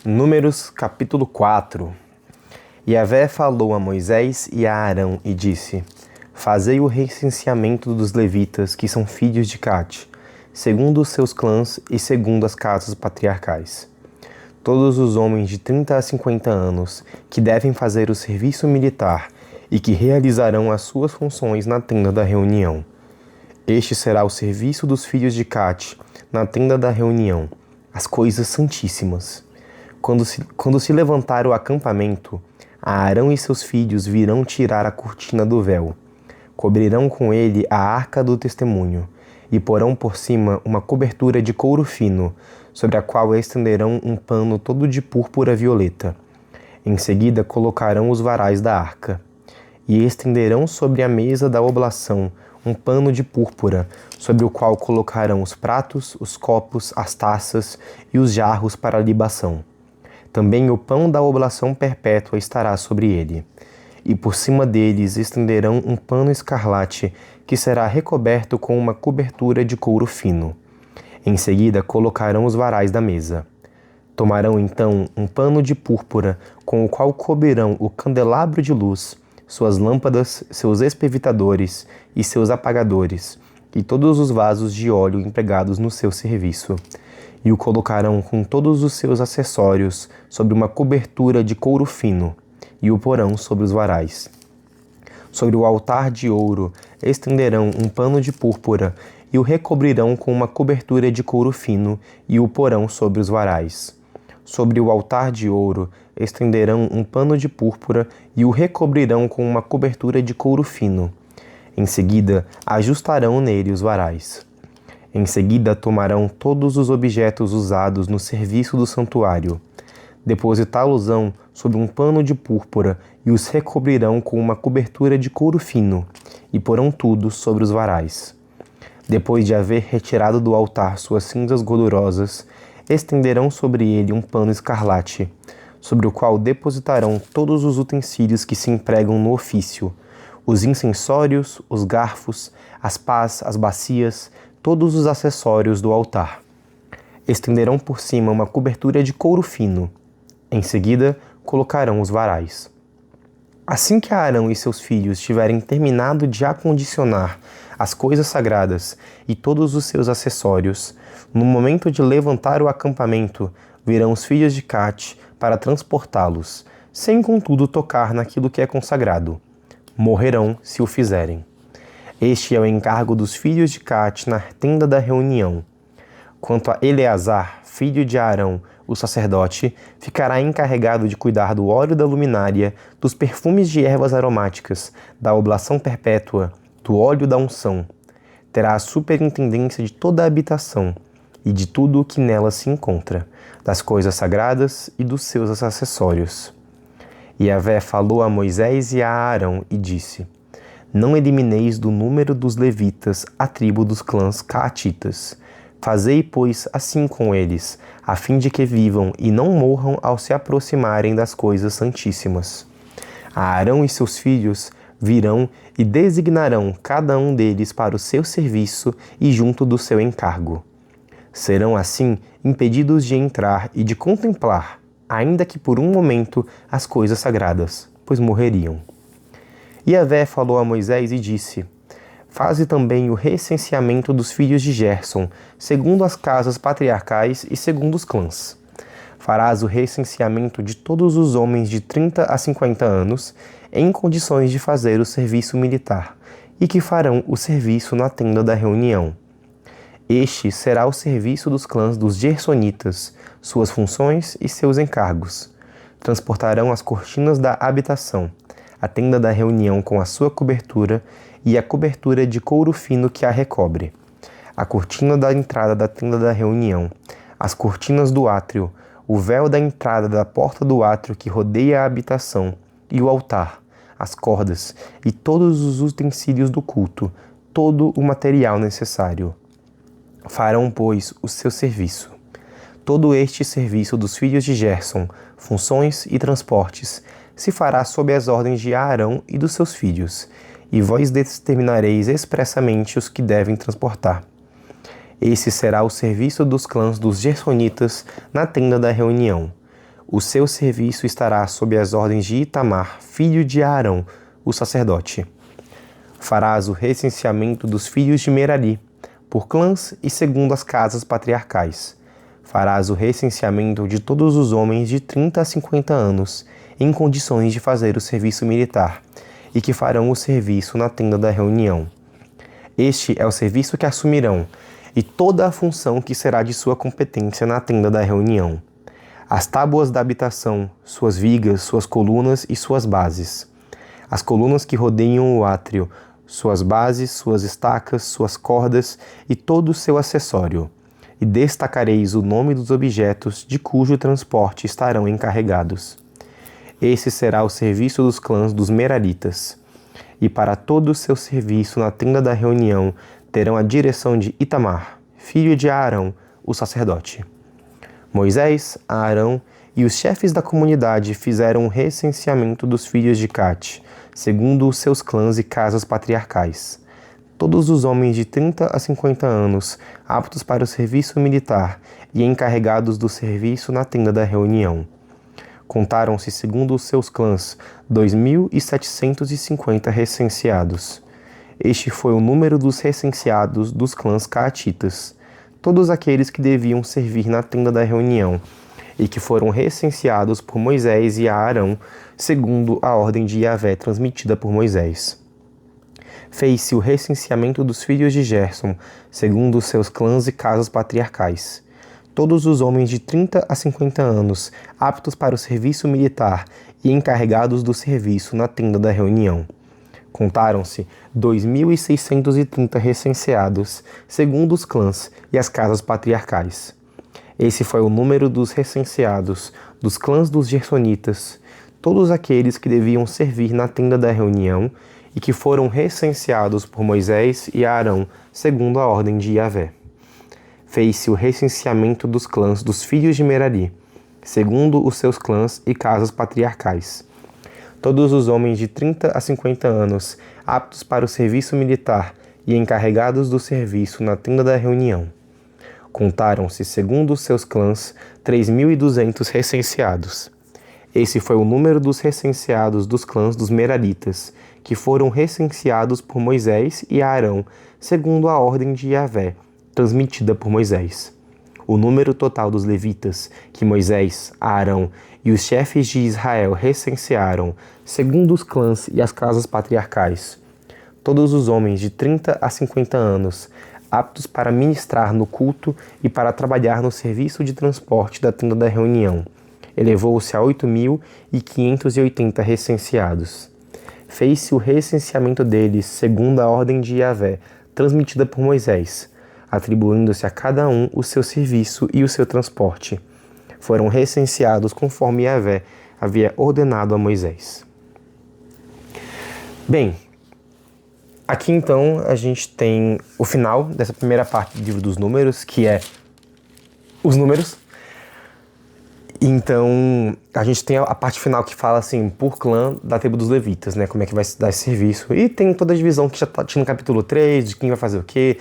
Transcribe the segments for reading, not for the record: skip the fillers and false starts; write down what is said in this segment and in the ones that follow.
Números capítulo 4. Yahvé falou a Moisés e a Arão e disse: Fazei o recenseamento dos levitas, que são filhos de Cate, segundo os seus clãs e segundo as casas patriarcais. Todos os homens de 30 a 50 anos que devem fazer o serviço militar e que realizarão as suas funções na tenda da reunião. Este será o serviço dos filhos de Cate na tenda da reunião, as coisas santíssimas. Quando se levantar o acampamento, Arão e seus filhos virão tirar a cortina do véu. Cobrirão com ele a arca do testemunho e porão por cima uma cobertura de couro fino, sobre a qual estenderão um pano todo de púrpura violeta. Em seguida colocarão os varais da arca e estenderão sobre a mesa da oblação um pano de púrpura, sobre o qual colocarão os pratos, os copos, as taças e os jarros para a libação. Também o pão da oblação perpétua estará sobre ele. E por cima deles estenderão um pano escarlate, que será recoberto com uma cobertura de couro fino. Em seguida colocarão os varais da mesa. Tomarão então um pano de púrpura, com o qual cobrirão o candelabro de luz, suas lâmpadas, seus espevitadores e seus apagadores, e todos os vasos de óleo empregados no seu serviço. E o colocarão com todos os seus acessórios sobre uma cobertura de couro fino, e o porão sobre os varais. Sobre o altar de ouro estenderão um pano de púrpura, e o recobrirão com uma cobertura de couro fino, e o porão sobre os varais. Sobre o altar de ouro estenderão um pano de púrpura, e o recobrirão com uma cobertura de couro fino. Em seguida ajustarão nele os varais. Em seguida tomarão todos os objetos usados no serviço do santuário, depositá-los-ão sobre um pano de púrpura e os recobrirão com uma cobertura de couro fino, e porão tudo sobre os varais. Depois de haver retirado do altar suas cinzas gordurosas, estenderão sobre ele um pano escarlate, sobre o qual depositarão todos os utensílios que se empregam no ofício, os incensórios, os garfos, as pás, as bacias, todos os acessórios do altar. Estenderão por cima uma cobertura de couro fino. Em seguida, colocarão os varais. Assim que Arão e seus filhos tiverem terminado de acondicionar as coisas sagradas e todos os seus acessórios, no momento de levantar o acampamento, virão os filhos de Cate para transportá-los, sem contudo tocar naquilo que é consagrado. Morrerão se o fizerem. Este é o encargo dos filhos de Cate na tenda da reunião. Quanto a Eleazar, filho de Arão, o sacerdote, ficará encarregado de cuidar do óleo da luminária, dos perfumes de ervas aromáticas, da oblação perpétua, do óleo da unção. Terá a superintendência de toda a habitação e de tudo o que nela se encontra, das coisas sagradas e dos seus acessórios. Yahvé falou a Moisés e a Arão e disse: Não elimineis do número dos levitas a tribo dos clãs caatitas. Fazei, pois, assim com eles, a fim de que vivam e não morram ao se aproximarem das coisas santíssimas. Arão e seus filhos virão e designarão cada um deles para o seu serviço e junto do seu encargo. Serão, assim, impedidos de entrar e de contemplar, ainda que por um momento, as coisas sagradas, pois morreriam. Yahvé falou a Moisés e disse: Faze também o recenseamento dos filhos de Gerson, segundo as casas patriarcais e segundo os clãs. Farás o recenseamento de todos os homens de 30 a 50 anos, em condições de fazer o serviço militar, e que farão o serviço na tenda da reunião. Este será o serviço dos clãs dos Gersonitas, suas funções e seus encargos. Transportarão as cortinas da habitação, a tenda da reunião com a sua cobertura e a cobertura de couro fino que a recobre, a cortina da entrada da tenda da reunião, as cortinas do átrio, o véu da entrada da porta do átrio que rodeia a habitação e o altar, as cordas e todos os utensílios do culto, todo o material necessário. Farão, pois, o seu serviço. Todo este serviço dos filhos de Gerson, funções e transportes, se fará sob as ordens de Arão e dos seus filhos, e vós determinareis expressamente os que devem transportar. Esse será o serviço dos clãs dos Gersonitas na tenda da reunião. O seu serviço estará sob as ordens de Itamar, filho de Arão, o sacerdote. Farás o recenseamento dos filhos de Merari, por clãs e segundo as casas patriarcais. Farás o recenseamento de todos os homens de 30 a 50 anos, em condições de fazer o serviço militar, e que farão o serviço na tenda da reunião. Este é o serviço que assumirão, e toda a função que será de sua competência na tenda da reunião. As tábuas da habitação, suas vigas, suas colunas e suas bases. As colunas que rodeiam o átrio, suas bases, suas estacas, suas cordas e todo o seu acessório. E destacareis o nome dos objetos de cujo transporte estarão encarregados. Esse será o serviço dos clãs dos Meraritas. E para todo o seu serviço na tenda da reunião terão a direção de Itamar, filho de Arão, o sacerdote. Moisés, Arão e os chefes da comunidade fizeram um recenseamento dos filhos de Cate, segundo os seus clãs e casas patriarcais. Todos os homens de 30 a 50 anos, aptos para o serviço militar e encarregados do serviço na tenda da reunião. Contaram-se, segundo os seus clãs, 2.750 recenseados. Este foi o número dos recenseados dos clãs caatitas, todos aqueles que deviam servir na tenda da reunião, e que foram recenseados por Moisés e Arão, segundo a ordem de Yahvé transmitida por Moisés. Fez-se o recenseamento dos filhos de Gersom, segundo os seus clãs e casas patriarcais. Todos os homens de 30 a 50 anos, aptos para o serviço militar e encarregados do serviço na tenda da reunião. Contaram-se 2.630 recenseados, segundo os clãs e as casas patriarcais. Esse foi o número dos recenseados dos clãs dos Gersonitas, todos aqueles que deviam servir na tenda da reunião e que foram recenseados por Moisés e Arão, segundo a ordem de Yahvé. Fez-se o recenseamento dos clãs dos filhos de Merari, segundo os seus clãs e casas patriarcais. Todos os homens de 30 a 50 anos, aptos para o serviço militar e encarregados do serviço na tenda da reunião. Contaram-se, segundo os seus clãs, 3.200 recenseados. Esse foi o número dos recenseados dos clãs dos Meraritas, que foram recenseados por Moisés e Arão, segundo a ordem de Yahvé, transmitida por Moisés. O número total dos levitas, que Moisés, Arão e os chefes de Israel recensearam, segundo os clãs e as casas patriarcais. Todos os homens de 30 a 50 anos, aptos para ministrar no culto e para trabalhar no serviço de transporte da tenda da reunião. Elevou-se a 8.580 recenseados. Fez-se o recenseamento deles, segundo a ordem de Yahvé, transmitida por Moisés, atribuindo-se a cada um o seu serviço e o seu transporte. Foram recenseados conforme Yahvé havia ordenado a Moisés. Bem, aqui então a gente tem o final dessa primeira parte do livro dos números, que é os números. Então a gente tem a parte final que fala assim, por clã da tribo dos levitas, né? Como é que vai se dar esse serviço. E tem toda a divisão que já tinha no capítulo 3, de quem vai fazer o quê.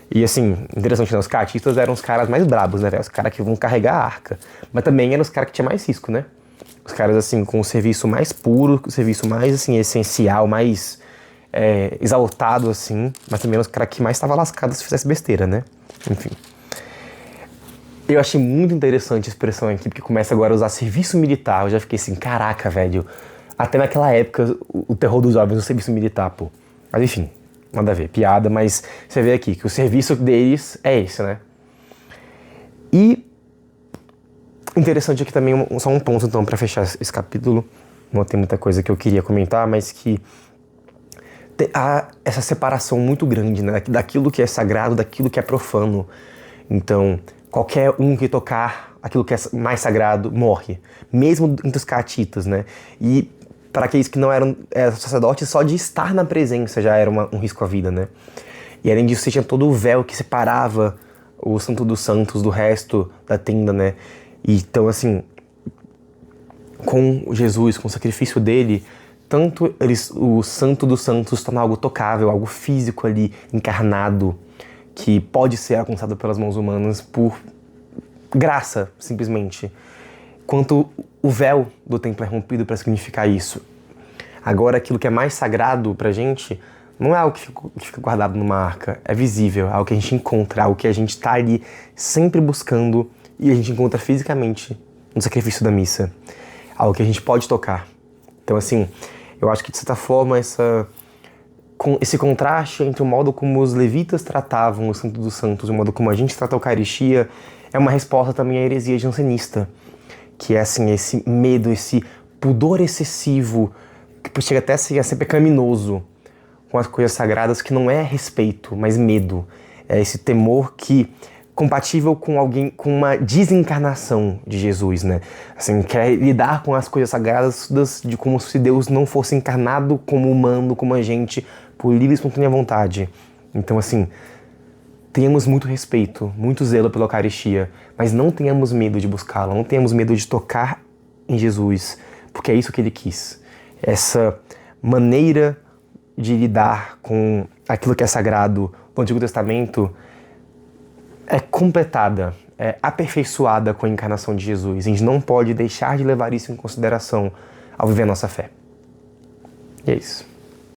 E assim, interessante, né? Os catistas eram os caras mais brabos, né, velho? Os caras que vão carregar a arca. Mas também eram os caras que tinham mais risco, né? Os caras, assim, com o serviço mais puro, o serviço mais, assim, essencial, mais exaltado, assim. Mas também eram os caras que mais estavam lascados se fizesse besteira, né? Enfim. Eu achei muito interessante a expressão aqui, porque começa agora a usar serviço militar. Eu já fiquei assim, caraca, velho. Até naquela época, o terror dos jovens no serviço militar, pô. Mas enfim. Nada a ver, piada, mas você vê aqui que o serviço deles é esse, né? E interessante aqui também, só um ponto então para fechar esse capítulo, não tem muita coisa que eu queria comentar, mas que há essa separação muito grande, né? Daquilo que é sagrado, daquilo que é profano. Então, qualquer um que tocar aquilo que é mais sagrado morre, mesmo entre os caatitas, né? E para aqueles que não eram sacerdotes, só de estar na presença já era um risco à vida, né? E além disso, você tinha todo o véu que separava o Santo dos Santos do resto da tenda, né? E, então, assim, com Jesus, com o sacrifício dele, tanto o Santo dos Santos torna algo tocável, algo físico ali, encarnado, que pode ser alcançado pelas mãos humanas por graça, simplesmente. quanto o véu do templo é rompido para significar isso. Agora, aquilo que é mais sagrado pra gente não é algo que fica guardado numa arca, é visível, é algo que a gente encontra, é algo que a gente tá ali sempre buscando e a gente encontra fisicamente no sacrifício da missa. Algo que a gente pode tocar. Então, assim, eu acho que de certa forma esse contraste entre o modo como os levitas tratavam o Santo dos Santos e o modo como a gente trata a Eucaristia é uma resposta também à heresia jansenista, que é assim, esse medo, esse pudor excessivo, que chega até a ser pecaminoso com as coisas sagradas, que não é respeito, mas medo. É esse temor que compatível com alguém, com uma desencarnação de Jesus, né? Assim, quer lidar com as coisas sagradas de como se Deus não fosse encarnado como humano, como a gente, por livre e espontânea vontade. Então, assim, tenhamos muito respeito, muito zelo pela Eucaristia, mas não tenhamos medo de buscá-la, não tenhamos medo de tocar em Jesus, porque é isso que ele quis. Essa maneira de lidar com aquilo que é sagrado do Antigo Testamento é completada, é aperfeiçoada com a encarnação de Jesus. A gente não pode deixar de levar isso em consideração ao viver a nossa fé. E é isso.